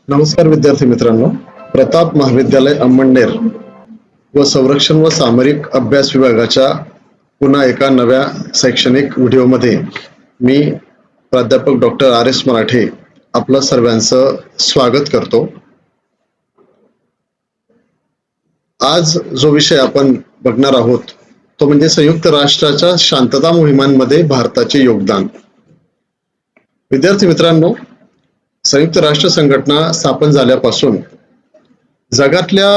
नमस्कार विद्यार्थी मित्रांनो, प्रताप महाविद्यालय अंमळनेर व संरक्षण व सामरिक अभ्यास विभागाच्या पुन्हा एका नव्या शैक्षणिक व्हिडिओमध्ये मी प्राध्यापक डॉक्टर RS मराठे आपलं सर्वांचं स्वागत करतो। आज जो विषय आपण बघणार आहोत तो म्हणजे संयुक्त राष्ट्राच्या शांतता मोहिमांमध्ये भारताचे योगदान। विद्यार्थी मित्रांनो, संयुक्त राष्ट्र संघटना स्थापन झाल्यापासून जगातल्या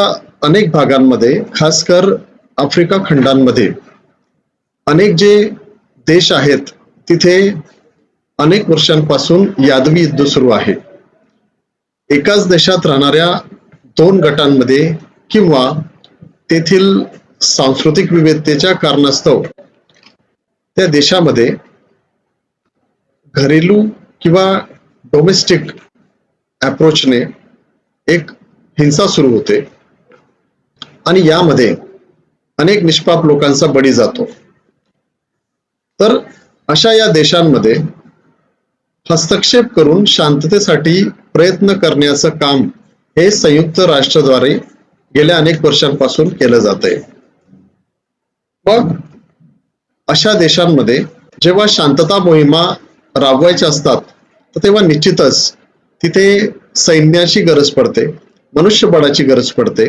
अनेक भागांमध्ये, खासकर आफ्रिका खंडांमध्ये अनेक जे देश आहेत तिथे अनेक वर्षांपासून यादवी युद्ध सुरू आहे। एकाच देशात राहणाऱ्या दोन गटांमध्ये किंवा तेथील सांस्कृतिक विविधतेच्या कारणास्तव त्या देशामध्ये घरेलू किंवा डोमेस्टिक अप्रोचने एक हिंसा सुरू होते आणि यामध्ये अनेक निष्पाप लोकांचा बळी जातो। तर अशा या देशांमध्ये हस्तक्षेप करून शांततेसाठी प्रयत्न करण्याचं काम हे संयुक्त राष्ट्राद्वारे गेल्या अनेक वर्षांपासून केलं जातंय। मग अशा देशांमध्ये जेव्हा शांतता मोहिमा राबवायच्या असतात तर तेव्हा निश्चितच तिथे सैन्याची गरज पडते, मनुष्यबळाची गरज पडते,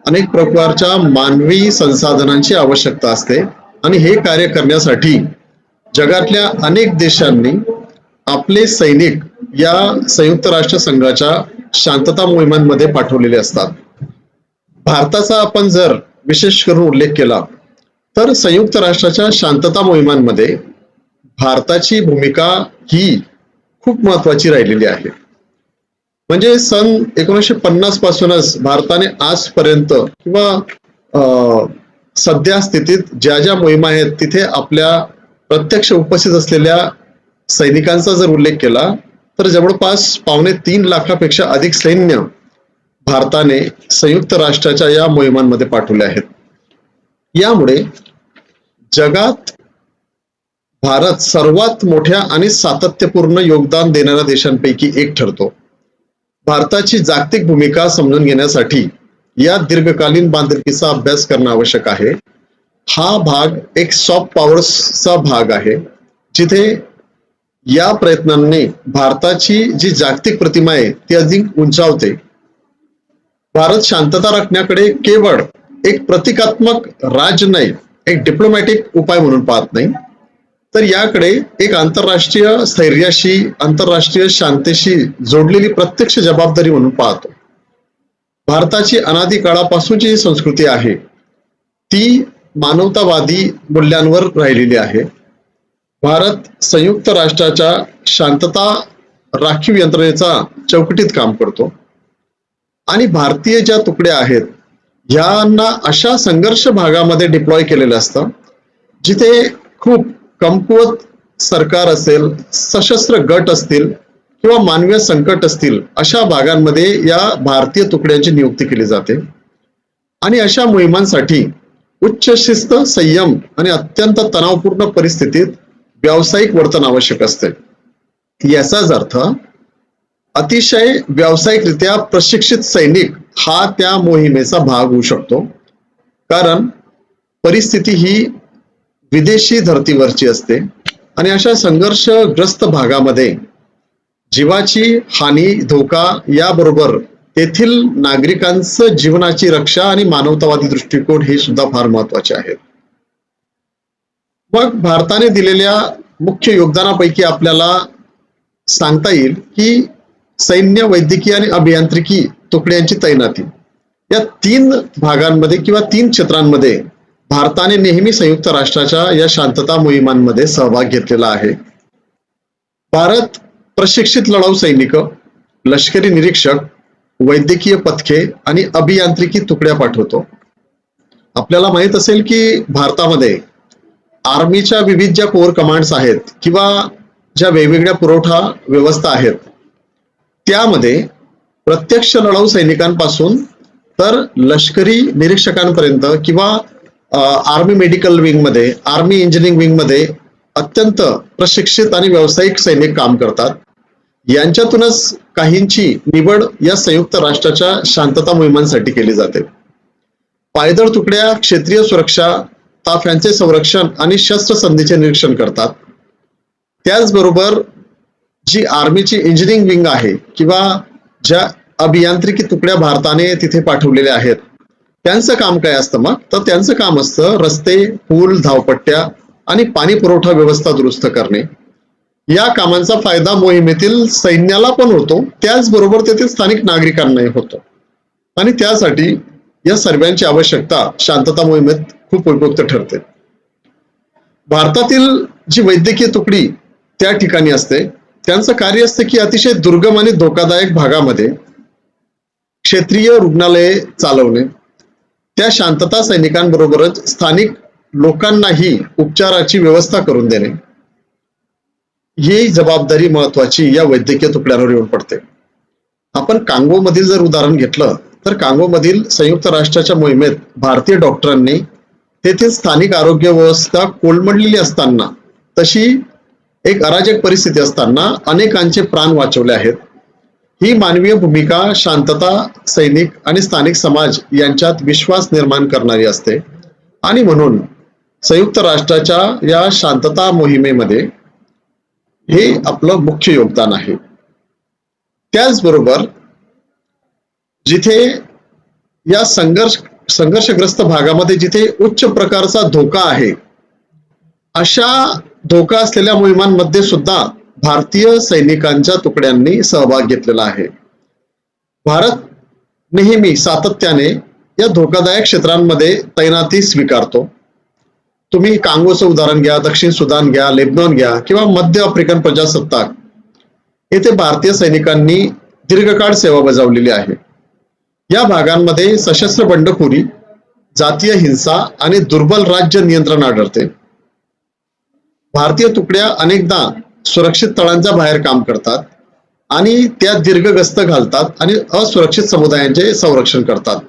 अनेक प्रकारच्या मानवी संसाधनांची आवश्यकता असते आणि हे कार्य करण्यासाठी जगातल्या अनेक देशांनी आपले सैनिक या संयुक्त राष्ट्र संघाच्या शांतता मोहिमांमध्ये पाठवलेले असतात। भारताचा आपण जर विशेष करून उल्लेख केला तर संयुक्त राष्ट्राच्या शांतता मोहिमांमध्ये भारताची भूमिका ही खूप महत्वाची राहिलेली आहे। म्हणजे सन 1950 पासूनच भारताने आजपर्यंत किंवा सध्या स्थितीत ज्या ज्या मोहिमा आहेत तिथे आपल्या प्रत्यक्ष उपस्थित असलेल्या सैनिकांचा जर उल्लेख केला तर जवळपास 2.25 लाखापेक्षा अधिक सैन्य भारताने संयुक्त राष्ट्राच्या या मोहिमांमध्ये पाठवले आहेत। यामुळे जगात भारत सर्वात मोठ्या आणि सातत्यपूर्ण योगदान देणाऱ्या देशांपैकी एक ठरतो। भारताची जागतिक भूमिका समजून घेण्यासाठी या दीर्घकालीन बांधिलकीचा अभ्यास करणं आवश्यक आहे। हा भाग एक सॉफ्ट पॉवरचा भाग आहे, जिथे या प्रयत्नांनी भारताची जी जागतिक प्रतिमा आहे ती अधिक उंचावते। भारत शांतता राखण्याकडे केवळ एक प्रतिकात्मक राज नाही, एक डिप्लोमॅटिक उपाय म्हणून पाहत नाही, तर याकडे एक आंतरराष्ट्रीय स्थैर्याशी, आंतरराष्ट्रीय शांततेशी जोडलेली प्रत्यक्ष जबाबदारी म्हणून पाहतो। भारताची अनादी काळापासूनची जी संस्कृती आहे ती मानवतावादी मूल्यांवर राहिलेली आहे। भारत संयुक्त राष्ट्राच्या शांतता राखीव यंत्रणेचा चौकटीत काम करतो आणि भारतीय ज्या तुकड्या आहेत ह्यांना अशा संघर्ष भागामध्ये डिप्लॉय केलेलं असतं जिथे खूप कमकुवत सरकार असेल, सशस्त्र गट असतील किंवा मानवीय संकट असतील, अशा भागांमध्ये या भारतीय तुकड्यांची नियुक्ती केली जाते आणि अशा मोहिमांसाठी उच्च शिस्त, संयम आणि अत्यंत तणावपूर्ण परिस्थितीत व्यावसायिक वर्तन आवश्यक असते। याचाच अर्थ अतिशय व्यावसायिकरित्या प्रशिक्षित सैनिक हा त्या मोहिमेचा भाग होऊ शकतो, कारण परिस्थिती ही विदेशी धर्तीवरची असते आणि अशा संघर्षग्रस्त भागामध्ये जीवाची हानी, धोका याबरोबर तेथील नागरिकांचं जीवनाची रक्षा आणि मानवतावादी दृष्टिकोन हे सुद्धा फार महत्वाचे आहेत। मग भारताने दिलेल्या मुख्य योगदानापैकी आपल्याला सांगता येईल की सैन्य, वैद्यकीय आणि अभियांत्रिकी तुकड्यांची तैनाती या 3 भागांमध्ये किंवा 3 क्षेत्रांमध्ये भारताने नेहमी संयुक्त राष्ट्राच्या या शांतता मोहिमांमध्ये सहभाग घेतलेला आहे। भारत प्रशिक्षित लढाऊ सैनिक, लष्करी निरीक्षक, वैद्यकीय पथके आणि अभियांत्रिकी तुकड्या पाठवतो। आपल्याला माहित असेल की भारतामध्ये आर्मीच्या विविध ज्या कोर कमांड्स आहेत किंवा ज्या वेगवेगळ्या पुरवठा व्यवस्था आहेत त्यामध्ये प्रत्यक्ष लढाऊ सैनिकांपासून तर लष्करी निरीक्षकांपर्यंत किंवा आर्मी मेडिकल विंग मध्ये, आर्मी इंजिनिअरिंग विंग मध्ये अत्यंत प्रशिक्षित आणि व्यावसायिक सैनिक काम करतात। यांच्यातूनच काहींची निवड या संयुक्त राष्ट्राच्या शांतता मोहिमांसाठी केली जाते. पायदळ तुकड्या क्षेत्रीय सुरक्षा, ताफ्यांचे संरक्षण आणि शस्त्रसंधीचे निरीक्षण करतात. त्याचबरोबर जी आर्मीची इंजिनिअरिंग विंग आहे किंवा ज्या अभियांत्रिकी तुकड्या भारताने तिथे पाठवलेल्या आहेत, त्यांचं काम काय असतं मग? तर त्यांचं काम असतं रस्ते, पूल, धावपट्ट्या आणि पाणी पुरवठा व्यवस्था दुरुस्त करणे. या कामांचा फायदा मोहिमेतील सैन्याला पण होतो, त्याचबरोबर तेथील स्थानिक नागरिकांनाही होतो. आणि त्यासाठी या सर्वांची आवश्यकता शांतता मोहिमेत खूप उपयुक्त ठरते. भारतातील जी वैद्यकीय तुकडी त्या ठिकाणी असते, त्यांचं कार्य असतं की अतिशय दुर्गम आणि धोकादायक भागामध्ये क्षेत्रीय रुग्णालये चालवणे, त्या शांतता सैनिकांबरोबरच स्थानिक लोकांनाही उपचाराची व्यवस्था करून देणे, ही जबाबदारी महत्वाची या वैद्यकीय तुकड्यांवर येऊन पडते. आपण कांगो मधील जर उदाहरण घेतलं तर कांगो मधील संयुक्त राष्ट्राच्या मोहिमेत भारतीय डॉक्टरांनी तेथील स्थानिक आरोग्य व्यवस्था कोलमडलेली असताना, तशी एक अराजक परिस्थिती असताना अनेकांचे प्राण वाचवले आहेत. ही मानवीय भूमिका शांतता सैनिक आणि स्थानिक समाज यांच्यात विश्वास निर्माण करणारी असते आणि म्हणून संयुक्त राष्ट्राच्या या शांतता मोहिमेमध्ये हे आपलं मुख्य योगदान आहे. त्याचबरोबर जिथे या संघर्षग्रस्त भागामध्ये जिथे उच्च प्रकारचा धोका आहे, अशा धोका असलेल्या मोहिमांमध्ये सुद्धा भारतीय सैनिकांच्या तुकड्यांनी सहभाग घेतलेला आहे. भारत नेहमी सातत्याने या धोकादायक क्षेत्रांमध्ये तैनाती स्वीकारतो. तुम्ही कांगोचं उदाहरण घ्या, दक्षिण सुदान घ्या, लेबनॉन घ्या किंवा मध्य आफ्रिकन प्रजासत्ताक, येथे भारतीय सैनिकांनी दीर्घकाळ सेवा बजावलेली आहे. या भागांमध्ये सशस्त्र बंडखोरी, जातीय हिंसा आणि दुर्बल राज्य नियंत्रण आढळते. भारतीय तुकड्या अनेकदा सुरक्षित तळांच्या बाहेर काम करतात आणि त्या दीर्घ गस्त घालतात आणि असुरक्षित समुदायांचे संरक्षण करतात.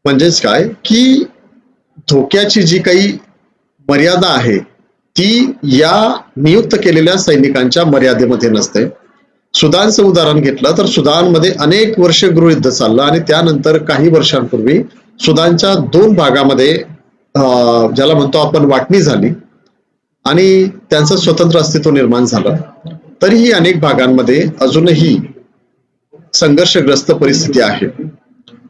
म्हणजेच काय की धोक्याची जी काही मर्यादा आहे ती या नियुक्त केलेल्या सैनिकांच्या मर्यादेमध्ये नसते. सुदानचं उदाहरण घेतलं तर सुदानमध्ये अनेक वर्ष गृहयुद्ध चाललं आणि त्यानंतर काही वर्षांपूर्वी सुदानच्या 2 भागामध्ये ज्याला म्हणतो आपण वाटणी झाली आणि त्यांचं स्वतंत्र अस्तित्व निर्माण झालं. तरीही अनेक भागांमध्ये अजूनही संघर्षग्रस्त परिस्थिती आहे.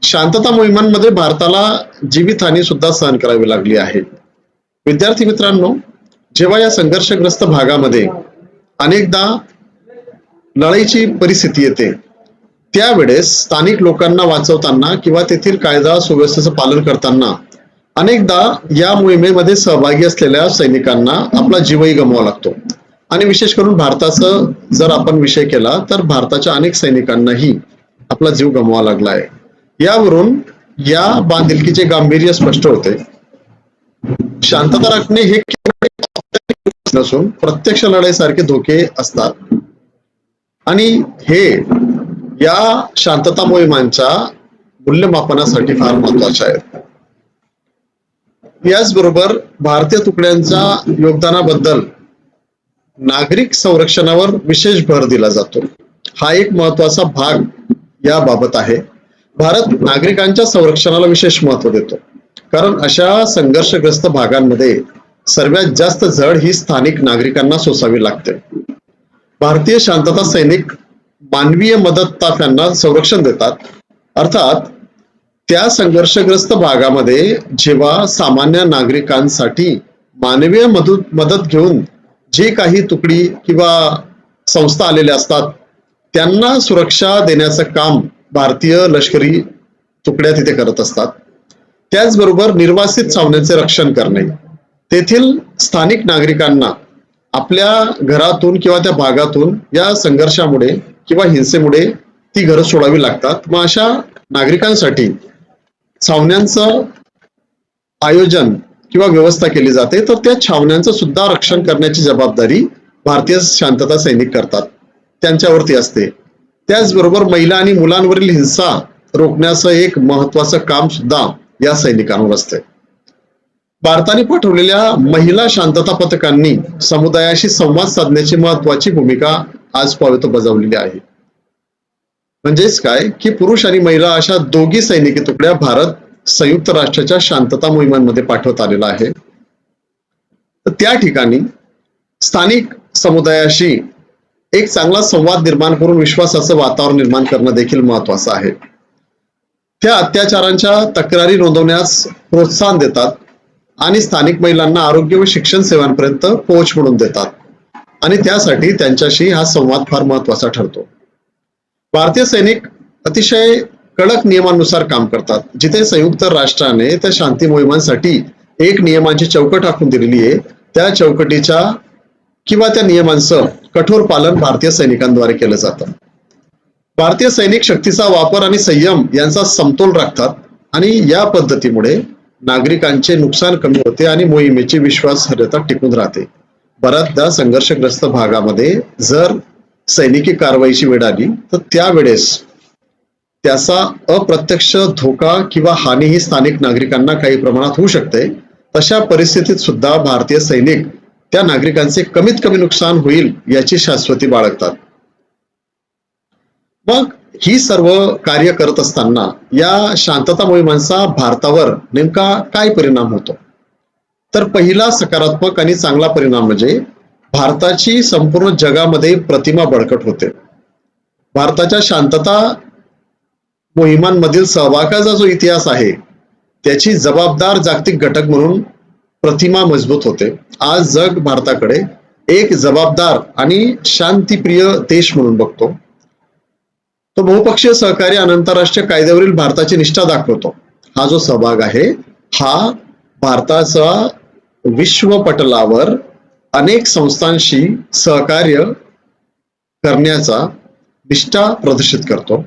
शांतता मोहिमांमध्ये भारताला जीवितहानी सुद्धा सहन करावी लागली आहे. विद्यार्थी मित्रांनो, जेव्हा या संघर्षग्रस्त भागामध्ये अनेकदा लढाईची परिस्थिती येते, त्यावेळेस स्थानिक लोकांना वाचवताना किंवा तेथील कायदा सुव्यवस्थेचं पालन करताना अनेकदा या मोहिमेमध्ये सहभागी असलेल्या सैनिकांना आपला जीवही गमवावा लागतो. आणि विशेष करून भारताचा जर आपण विषय केला तर भारताच्या अनेक सैनिकांनाही आपला जीव गमवावा लागला आहे. यावरून या बांधिलकीचे गांभीर्य स्पष्ट होते. शांतता राखणे हे नसून प्रत्यक्ष लढाईसारखे धोके असतात आणि हे या शांतता मोहिमांच्या मूल्यमापनासाठी फार महत्वाचे आहेत. याचबरोबर भारतीय तुकड्यांच्या योगदानाबद्दल नागरिक संरक्षणावर विशेष भर दिला जातो. हा एक महत्वाचा भाग याबाबत आहे. भारत नागरिकांच्या संरक्षणाला विशेष महत्व देतो, कारण अशा संघर्षग्रस्त भागांमध्ये सर्वात जास्त झळ ही स्थानिक नागरिकांना सोसावी लागते. भारतीय शांतता सैनिक मानवीय मदत ताफ्यांना संरक्षण देतात. अर्थात त्या संघर्षग्रस्त भागामध्ये जेव्हा सामान्य नागरिकांसाठी मानवीय मदत घेऊन जे काही तुकडी किंवा संस्था आलेल्या असतात, त्यांना सुरक्षा देण्याचं काम भारतीय लष्करी तुकड्या तिथे करत असतात. त्याचबरोबर निर्वासित छावण्यांचे रक्षण करणे, तेथील स्थानिक नागरिकांना आपल्या घरातून किंवा त्या भागातून या संघर्षामुळे किंवा हिंसेमुळे ती घरं सोडावी लागतात. मग अशा नागरिकांसाठी छावण्यांचं आयोजन किंवा व्यवस्था केली जाते. तर त्या छावण्यांचं सुद्धा रक्षण करण्याची जबाबदारी भारतीय शांतता सैनिक करतात, त्यांच्यावरती असते. त्याचबरोबर महिला आणि मुलांवरील हिंसा रोखण्याचं एक महत्वाचं काम सुद्धा या सैनिकांवर असते. भारताने पाठवलेल्या महिला शांतता पथकांनी समुदायाशी संवाद साधण्याची महत्वाची भूमिका आजपर्यंत बजावलेली आहे. म्हणजेच काय की पुरुष आणि महिला अशा दोघी सैनिकी तुकड्या भारत संयुक्त राष्ट्राच्या शांतता मोहिमांमध्ये पाठवत आलेला आहे. तर त्या ठिकाणी स्थानिक समुदायाशी एक चांगला संवाद निर्माण करून विश्वासाचं वातावरण निर्माण करणं देखील महत्वाचं आहे. त्या अत्याचारांच्या तक्रारी नोंदवण्यास प्रोत्साहन देतात आणि स्थानिक महिलांना आरोग्य व शिक्षण सेवांपर्यंत पोहोच म्हणून देतात आणि त्यासाठी त्यांच्याशी हा संवाद फार महत्वाचा ठरतो. भारतीय सैनिक अतिशय कडक नियमानुसार काम करतात. जिथे संयुक्त राष्ट्राने त्या शांती मोहिमांसाठी एक नियमांची चौकट आखून दिलेली आहे, त्या चौकटीच्या किंवा त्या नियमांचं कठोर पालन भारतीय सैनिकांद्वारे केलं जातं. भारतीय सैनिक शक्तीचा वापर आणि संयम यांचा समतोल राखतात आणि या पद्धतीमुळे नागरिकांचे नुकसान कमी होते आणि मोहिमेची विश्वासार्हता टिकून राहते. बऱ्याचदा संघर्षग्रस्त भागामध्ये जर सैनिकी कारवाईची वेळ आली तर त्यावेळेस त्याचा अप्रत्यक्ष धोका किंवा हानी ही स्थानिक नागरिकांना काही प्रमाणात होऊ शकते. तशा परिस्थितीत सुद्धा भारतीय सैनिक त्या नागरिकांचे कमीत कमी नुकसान होईल याची शाश्वती बाळगतात. मग ही सर्व कार्य करत असताना या शांतता मोहिमांचा भारतावर नेमका काय परिणाम होतो? तर पहिला सकारात्मक आणि चांगला परिणाम म्हणजे भारताची संपूर्ण जगामध्ये प्रतिमा बळकट होते. भारताच्या शांतता मोहिमांमधील सहभागाचा जो इतिहास आहे त्याची जबाबदार जागतिक घटक म्हणून प्रतिमा मजबूत होते. आज जग भारताकडे एक जबाबदार आणि शांतीप्रिय देश म्हणून बघतो. तो बहुपक्षीय सहकार्य आणि आंतरराष्ट्रीय कायद्यावरील भारताची निष्ठा दाखवतो. हा जो सहभाग आहे हा भारताचा विश्व पटलावर अनेक संस्थांशी सहकार्य करण्याचा निष्ठा प्रदर्शित करतो.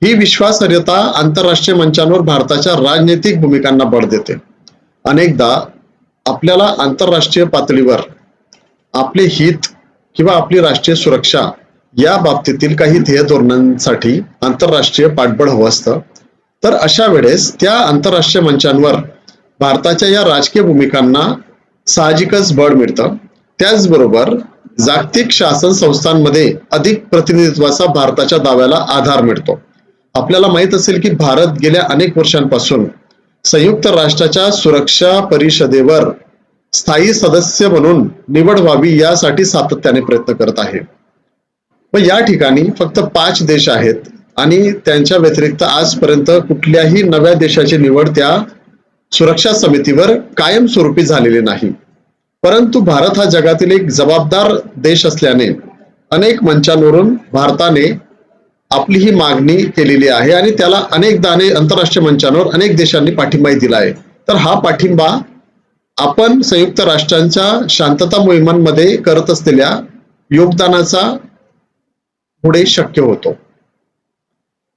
ही विश्वासार्हता आंतरराष्ट्रीय मंचांवर भारताच्या राजनैतिक भूमिकांना बळ देते. अनेकदा आपल्याला आंतरराष्ट्रीय पातळीवर आपले हित किंवा आपली राष्ट्रीय सुरक्षा या बाबतीतील काही ध्येय धोरणांसाठी आंतरराष्ट्रीय पाठबळ हवं असतं. तर अशा वेळेस त्या आंतरराष्ट्रीय मंचांवर भारताच्या या राजकीय भूमिकांना साहजिकच बळ मिळतं. त्याचबरोबर जागतिक शासन संस्थांमध्ये अधिक प्रतिनिधित्वाचा भारताच्या दाव्याला आधार मिळतो. आपल्याला माहित असेल की भारत गेल्या अनेक वर्षांपासून संयुक्त राष्ट्राच्या सुरक्षा परिषदेवर स्थायी सदस्य म्हणून निवड व्हावी यासाठी सातत्याने प्रयत्न करत आहे. व या ठिकाणी फक्त 5 देश आहेत आणि त्यांच्या व्यतिरिक्त आजपर्यंत कुठल्याही नव्या देशाची निवड त्या सुरक्षा समितीवर कायमस्वरूपी झालेली नाही. परंतु भारत हा जगातील एक जबाबदार देश असल्याने अनेक मंचांवरून भारताने आपली ही मागणी केलेली आहे आणि त्याला अनेकदा आंतरराष्ट्रीय मंचांवर अनेक देशांनी पाठिंबाही दिला आहे. तर हा पाठिंबा आपण संयुक्त राष्ट्रांच्या शांतता मोहिमांमध्ये करत असलेल्या योगदानाचा पुढे शक्य होतो.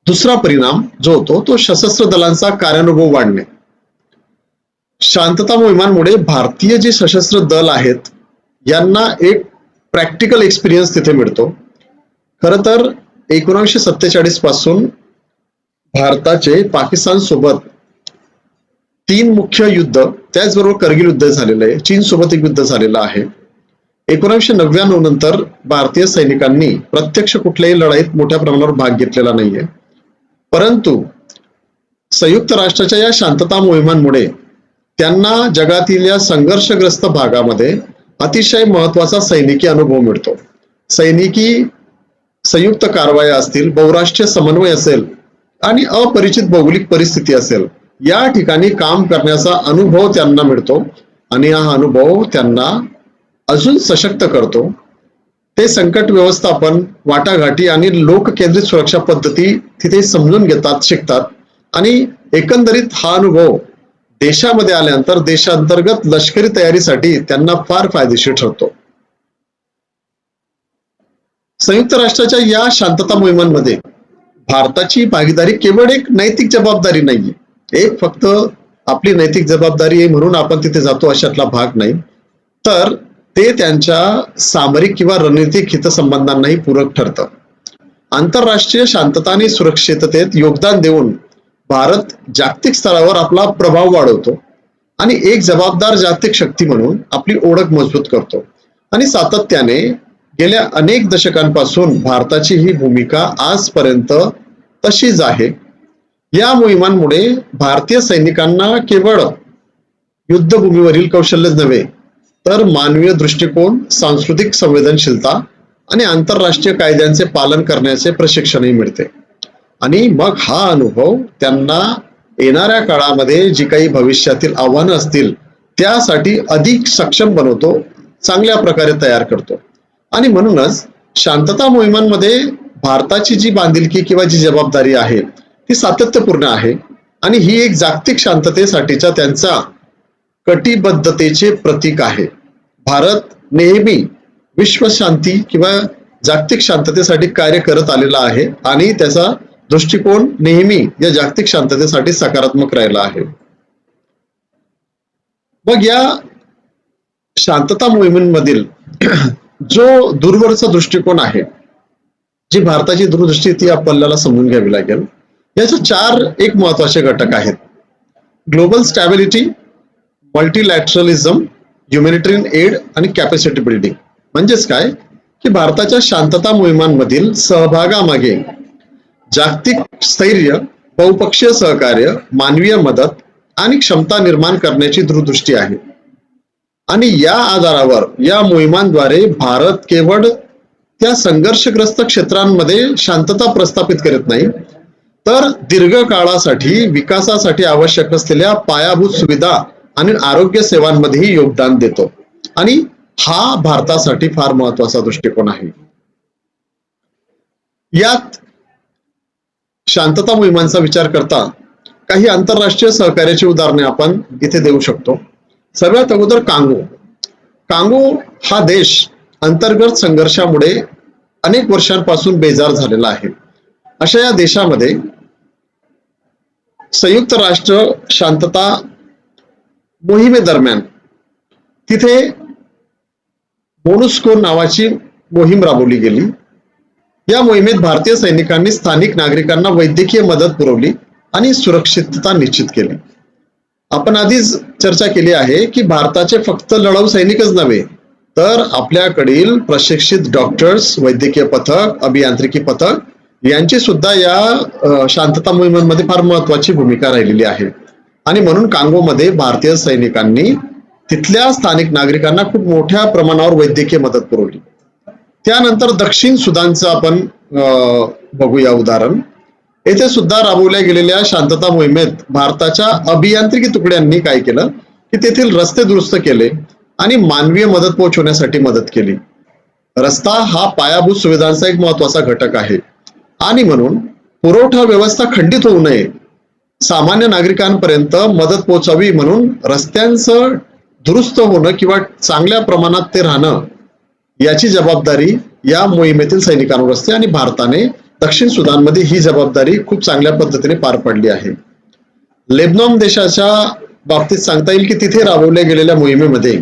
दुसरा परिणाम जो होतो तो सशस्त्र दलांचा कार्यानुभव वाढणे. शांतता मोहिमांमुळे भारतीय जे सशस्त्र दल आहेत यांना एक प्रॅक्टिकल एक्सपिरियन्स तिथे मिळतो. खरं तर 1947 पासून भारताचे पाकिस्तान सोबत 3 मुख्य युद्ध, त्याचबरोबर करगिल युद्ध झालेलं आहे, चीन सोबत एक युद्ध झालेलं आहे. 1999 नंतर भारतीय सैनिकांनी प्रत्यक्ष कुठल्याही लढाईत मोठ्या प्रमाणावर भाग घेतलेला नाहीये. परंतु संयुक्त राष्ट्राच्या या शांतता मोहिमांमुळे त्यांना जगातील या संघर्षग्रस्त भागामध्ये अतिशय महत्वाचा सैनिकी अनुभव मिळतो. सैनिकी संयुक्त कारवाया असतील, बहुराष्ट्रीय समन्वय असेल आणि अपरिचित भौगोलिक परिस्थिती असेल, या ठिकाणी काम करण्याचा अनुभव त्यांना मिळतो आणि हा अनुभव त्यांना अजून सशक्त करतो. ते संकट व्यवस्थापन, वाटाघाटी आणि लोककेंद्रित सुरक्षा पद्धती तिथे समजून घेतात, शिकतात आणि एकंदरीत हा अनुभव देशामध्ये आल्यानंतर देशांतर्गत लष्करी तयारीसाठी त्यांना फार फायदेशीर ठरतो. संयुक्त राष्ट्राच्या या शांतता मोहिमांमध्ये भारताची भागीदारी केवळ एक नैतिक जबाबदारी नाहीये, एक फक्त आपली नैतिक जबाबदारी आहे म्हणून आपण तिथे जातो अशातला भाग नाही, तर ते त्यांच्या सामरिक किंवा रणनीतिक हितसंबंधांनाही पूरक ठरतं. आंतरराष्ट्रीय शांतता आणि सुरक्षिततेत योगदान देऊन भारत जागतिक स्तरावर आपला प्रभाव वाढवतो आणि एक जबाबदार जागतिक शक्ती म्हणून आपली ओळख मजबूत करतो आणि सातत्याने गेल्या अनेक दशकांपासून भारताची ही भूमिका आजपर्यंत तशीच आहे. या मोहिमांमुळे भारतीय सैनिकांना केवळ युद्धभूमीवरील कौशल्यच नव्हे तर मानवीय दृष्टिकोन, सांस्कृतिक संवेदनशीलता आणि आंतरराष्ट्रीय कायद्यांचे पालन करण्याचे प्रशिक्षणही मिळते. आणि मग हा अनुभव त्यांना येणाऱ्या काळामध्ये जी काही भविष्यातील आव्हानं असतील त्यासाठी अधिक सक्षम बनवतो, चांगल्या प्रकारे तयार करतो. आणि म्हणूनच शांतता मोहिमांमध्ये भारताची जी बांधिलकी किंवा जी जबाबदारी आहे ती सातत्यपूर्ण आहे आणि ही एक जागतिक शांततेसाठीच्या त्यांचा कटिबद्धतेचे प्रतीक आहे. भारत नेहमी विश्वशांती किंवा जागतिक शांततेसाठी कार्य करत आलेला आहे आणि त्याचा दृष्टिकोन नेहमी या जागतिक शांततेसाठी सकारात्मक राहिला आहे. मग या शांतता मोहिमेमधील जो दूरवरचा दृष्टिकोन आहे, जी भारताची दूरदृष्टी ती आपल्याला समजून घ्यावी लागेल. याचे 4 एक महत्वाचे घटक आहेत. ग्लोबल स्टॅबिलिटी, मल्टीलॅटरलिझम, ह्युमॅनिटेरियन एड आणि कॅपॅसिटी बिल्डिंग. म्हणजेच काय की भारताच्या शांतता मोहिमांमधील सहभागामागे जागतिक स्थैर्य, बहुपक्षीय सहकार्य, मानवीय मदत आणि क्षमता निर्माण करण्याची दूरदृष्टी आहे. आणि या आधारावर या मोहिमांद्वारे भारत केवळ त्या संघर्षग्रस्त क्षेत्रांमध्ये शांतता प्रस्थापित करत नाही तर दीर्घकाळासाठी विकासासाठी आवश्यक असलेल्या पायाभूत सुविधा आणि आरोग्य सेवांमध्येही योगदान देतो. आणि हा भारतासाठी फार महत्वाचा दृष्टिकोन आहे. यात शांतता मोहिमांचा विचार करता काही आंतरराष्ट्रीय सहकार्याची उदाहरणे आपण इथे देऊ शकतो. सर्वात अगोदर कांगो हा देश अंतर्गत संघर्षामुळे अनेक वर्षांपासून बेजार झालेला आहे. अशा या देशामध्ये संयुक्त राष्ट्र शांतता मोहिमेदरम्यान तिथे मोनुस्को नावाची मोहीम राबवली गेली. या मोहिमेत भारतीय सैनिकांनी स्थानिक नागरिकांना वैद्यकीय मदत पुरवली आणि सुरक्षितता निश्चित केली. आपण आधीच चर्चा केली आहे की भारताचे फक्त लढाऊ सैनिकच नव्हे तर आपल्याकडील प्रशिक्षित डॉक्टर्स, वैद्यकीय पथक, अभियांत्रिकी पथक यांची सुद्धा या शांतता मोहिमांमध्ये फार महत्वाची भूमिका राहिलेली आहे. आणि म्हणून कांगोमध्ये भारतीय सैनिकांनी तिथल्या स्थानिक नागरिकांना खूप मोठ्या प्रमाणावर वैद्यकीय मदत पुरवली. त्यानंतर दक्षिण सुदानचं आपण बघूया उदाहरण. येथे सुद्धा राबवल्या गेलेल्या शांतता मोहिमेत भारताच्या अभियांत्रिकी तुकड्यांनी काय केलं की तेथील रस्ते दुरुस्त केले आणि मानवीय मदत पोहोचवण्यासाठी मदत केली. रस्ता हा पायाभूत सुविधांचा एक महत्वाचा घटक आहे आणि म्हणून पुरवठा व्यवस्था खंडित होऊ नये, सामान्य नागरिकांपर्यंत मदत पोहोचावी म्हणून रस्त्यांचं दुरुस्त होणं किंवा चांगल्या प्रमाणात ते राहणं याची जबाबदारी या मोहिमेतील सैनिकांवर असते आणि भारताने दक्षिण सुदानमध्ये ही जबाबदारी खूप चांगल्या पद्धतीने पार पाडली आहे. लेबनॉन देशाच्या बाबतीत सांगता येईल की तिथे राबवल्या गेलेल्या मोहिमेमध्ये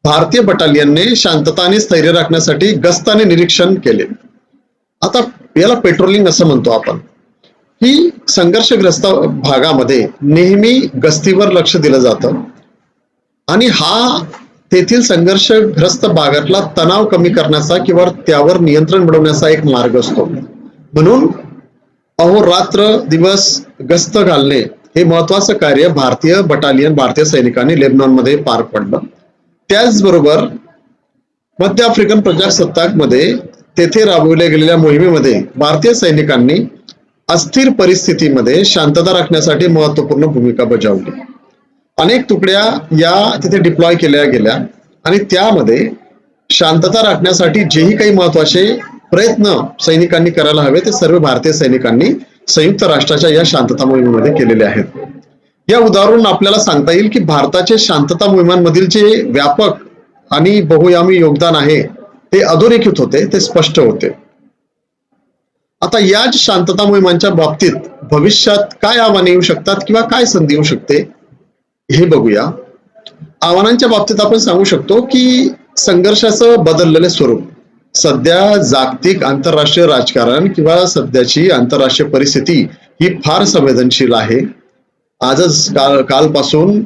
भारतीय बटालियनने शांतता आणि स्थैर्य राखण्यासाठी गस्त आणि निरीक्षण केले. आता याला पेट्रोलिंग असं म्हणतो आपण. ही संघर्षग्रस्त भागामध्ये नेहमी गस्तीवर लक्ष दिलं जातं आणि हा तेथील संघर्षग्रस्त भागातला तणाव कमी करण्याचा किंवा त्यावर नियंत्रण मिळवण्याचा एक मार्ग असतो. म्हणून अहोरात्र दिवस गस्त घालणे हे महत्वाचं कार्य भारतीय बटालियन, भारतीय सैनिकांनी लेबनॉनमध्ये पार पडलं. त्याचबरोबर मध्य आफ्रिकन प्रजासत्ताकमध्ये तेथे राबवल्या गेलेल्या मोहिमेमध्ये भारतीय सैनिकांनी अस्थिर परिस्थितीमध्ये शांतता राखण्यासाठी महत्वपूर्ण भूमिका बजावली. अनेक तुकड्या या तिथे डिप्लॉय केल्या गेल्या आणि त्यामध्ये शांतता राखण्यासाठी जेही काही महत्वाचे प्रयत्न सैनिकांनी करायला हवे ते सर्व भारतीय सैनिकांनी संयुक्त राष्ट्राच्या या शांतता मोहिमेमध्ये केलेले आहेत. या उदाहरण आपल्याला सांगता येईल की भारताचे शांतता मोहिमांमधील जे व्यापक आणि बहुआयामी योगदान आहे ते अधोरेखित होते, ते स्पष्ट होते. आता या शांतता मोहिमांच्या बाबतीत भविष्यात काय आव्हाने येऊ शकतात किंवा काय संधी येऊ शकते हे बघूया. आव्हानांच्या बाबतीत आपण सांगू शकतो की संघर्षाचं बदललेले स्वरूप. सध्या जागतिक आंतरराष्ट्रीय राजकारण किंवा सध्याची आंतरराष्ट्रीय परिस्थिती ही फार संवेदनशील आहे. आजच कालपासून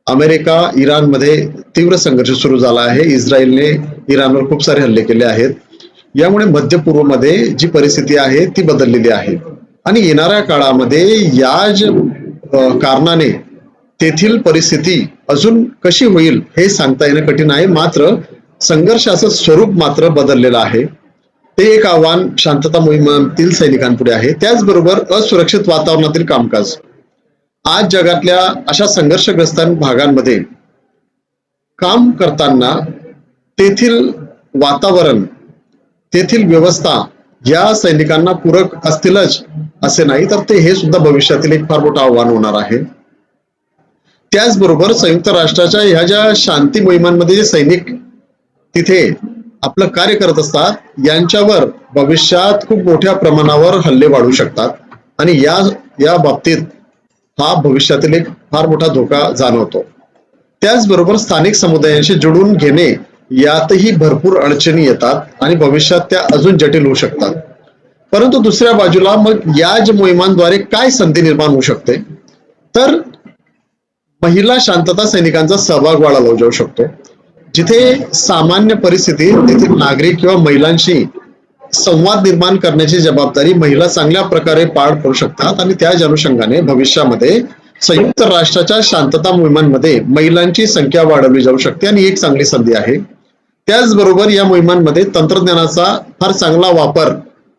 अमेरिका इराणमध्ये तीव्र संघर्ष सुरू झाला आहे. इस्रायलने इराणवर खूप सारे हल्ले केले आहेत. यामुळे मध्य पूर्वमध्ये जी परिस्थिती आहे ती बदललेली आहे आणि येणाऱ्या काळामध्ये कारणाने तेथील परिस्थिती अजून कशी होईल हे सांगता येणं कठीण आहे. मात्र संघर्षाचं स्वरूप मात्र बदललेलं आहे. ते एक आव्हान शांतता मोहिमेतील सैनिकांपुढे आहे. त्याचबरोबर असुरक्षित वातावरणातील कामकाज. आज जगातल्या अशा संघर्षग्रस्त भागांमध्ये काम करताना तेथील वातावरण, तेथील व्यवस्था या सैनिकांना पूरक असतीलच असे नाही, तर ते हे सुद्धा भविष्यातील एक फार मोठं आव्हान होणार आहे. त्याचबरोबर संयुक्त राष्ट्राच्या ह्या ज्या शांती मोहिमांमध्ये जे सैनिक तिथे आपलं कार्य करत असतात, यांच्यावर भविष्यात खूप मोठ्या प्रमाणावर हल्ले वाढू शकतात आणि या बाबतीत हा भविष्यातील एक फार मोठा धोका जाणवतो. त्याचबरोबर स्थानिक समुदायांशी जोडून घेणे यातही भरपूर अडचणी येतात आणि भविष्यात त्या अजून जटिल होऊ शकतात. परंतु दुसऱ्या बाजूला मग या मोहिमांद्वारे काय संधी निर्माण होऊ शकते, तर महिला शांतता सैनिकांचा सहभाग वाढवला जाऊ शकतो. जिथे सामान्य परिस्थितीत तेथील नागरिक किंवा महिलांशी संवाद निर्माण करण्याची जबाबदारी महिला चांगल्या प्रकारे पार करू शकतात आणि त्याच अनुषंगाने भविष्यामध्ये संयुक्त राष्ट्राच्या शांतता मोहिमांमध्ये महिलांची संख्या वाढवली जाऊ शकते आणि एक चांगली संधी आहे. त्याचबरोबर या मोहिमांमध्ये तंत्रज्ञानाचा फार चांगला वापर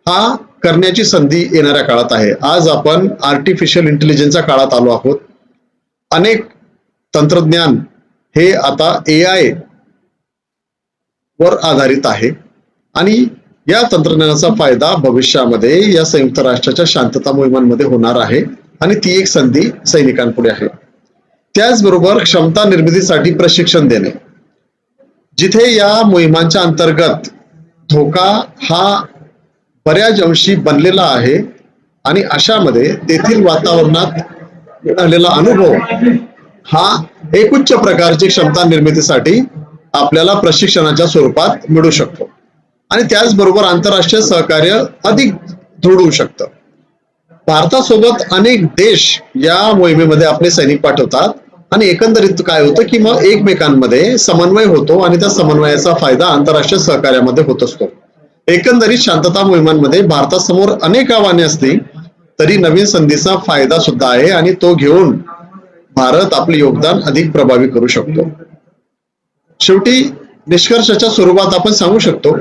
हा करण्याची संधी येणाऱ्या काळात आहे. आज आपण आर्टिफिशियल इंटेलिजन्सच्या काळात आलो आहोत. अनेक तंत्रज्ञान हे आता AI वर आधारित आहे आणि या तंत्रज्ञानाचा फायदा भविष्यामध्ये या संयुक्त राष्ट्राच्या शांतता मोहिमांमध्ये होणार आहे आणि ती एक संधी सैनिकांपुढे आहे. त्याचबरोबर क्षमता निर्मितीसाठी प्रशिक्षण देणे. जिथे या मोहिमांच्या अंतर्गत धोका हा बऱ्याच अंशी बनलेला आहे आणि अशामध्ये तेथील वातावरणात आलेला अनुभव हा एक उच्च प्रकारची क्षमता निर्मितीसाठी आपल्याला प्रशिक्षणाच्या स्वरूपात मिळू शकतो आणि त्याचबरोबर आंतरराष्ट्रीय सहकार्य अधिक दृढ होऊ शकतं. भारतासोबत अनेक देश या मोहिमेमध्ये आपले सैनिक पाठवतात आणि एकंदरीत काय होतं की मग एकमेकांमध्ये समन्वय होतो आणि त्या समन्वयाचा फायदा आंतरराष्ट्रीय सहकार्यामध्ये होत असतो. एकंदरीत शांतता मोहिमांमध्ये भारतासमोर अनेक आव्हाने असली तरी नवीन संधीचा फायदा सुद्धा आहे आणि तो घेऊन भारत आपले योगदान अधिक प्रभावी करू शकतो. शेवटी निष्कर्षाच्या स्वरूपात आपण सांगू शकतो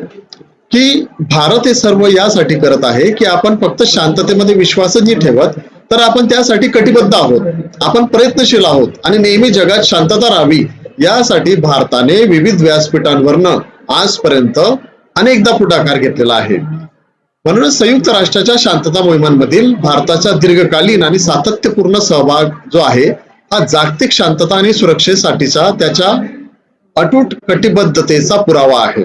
की भारत हे सर्व यासाठी करत आहे की आपण फक्त शांततेमध्ये विश्वासच नाही ठेवत, तर आपण त्यासाठी कटिबद्ध आहोत, आपण प्रयत्नशील आहोत आणि नेहमी जगात शांतता राहावी यासाठी भारताने विविध व्यासपीठांवरनं आजपर्यंत अनेकदा पुढाकार घेतलेला आहे. म्हणूनच संयुक्त राष्ट्राच्या शांतता मोहिमांमधील भारताचा दीर्घकालीन आणि सातत्यपूर्ण सहभाग जो आहे हा जागतिक शांतता आणि सुरक्षेसाठीचा त्याच्या अटूट कटिबद्धतेचा पुरावा आहे.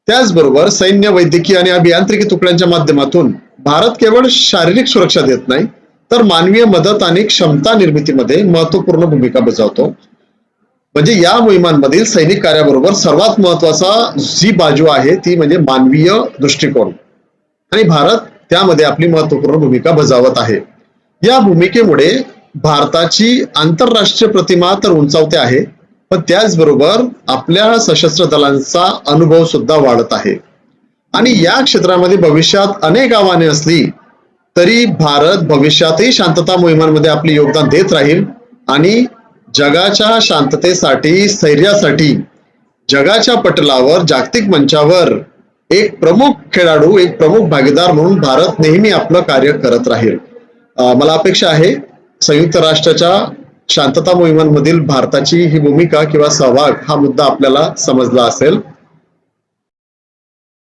त्याचबरोबर सैन्य, वैद्यकीय आणि अभियांत्रिकी तुकड्यांच्या माध्यमातून भारत केवळ शारीरिक सुरक्षा देत नाही, तर मानवीय मदत आणि क्षमता निर्मितीमध्ये महत्वपूर्ण भूमिका बजावतो. म्हणजे या मोहिमांमधील सैनिक कार्याबरोबर सर्वात महत्वाचा जी बाजू आहे ती म्हणजे मानवीय दृष्टिकोन आणि भारत त्यामध्ये आपली महत्वपूर्ण भूमिका बजावत आहे. या भूमिकेमुळे भारताची आंतरराष्ट्रीय प्रतिमा तर उंचावते आहे, पण त्याचबरोबर आपल्या सशस्त्र दलांचा अनुभव सुद्धा वाढत आहे आणि या क्षेत्रामध्ये भविष्यात अनेक आव्हाने असली तरी भारत भविष्यातही शांतता मोहिमांमध्ये आपले योगदान देत राहील आणि जगाच्या शांततेसाठी, स्थैर्यासाठी जगाच्या पटलावर, जागतिक मंचावर एक प्रमुख खेळाडू, एक प्रमुख भागीदार म्हणून भारत नेहमी आपलं कार्य करत राहील. मला अपेक्षा आहे संयुक्त राष्ट्राच्या शांतता मोहिमांमधील भारताची ही भूमिका किंवा सहभाग हा मुद्दा आपल्याला समजला असेल.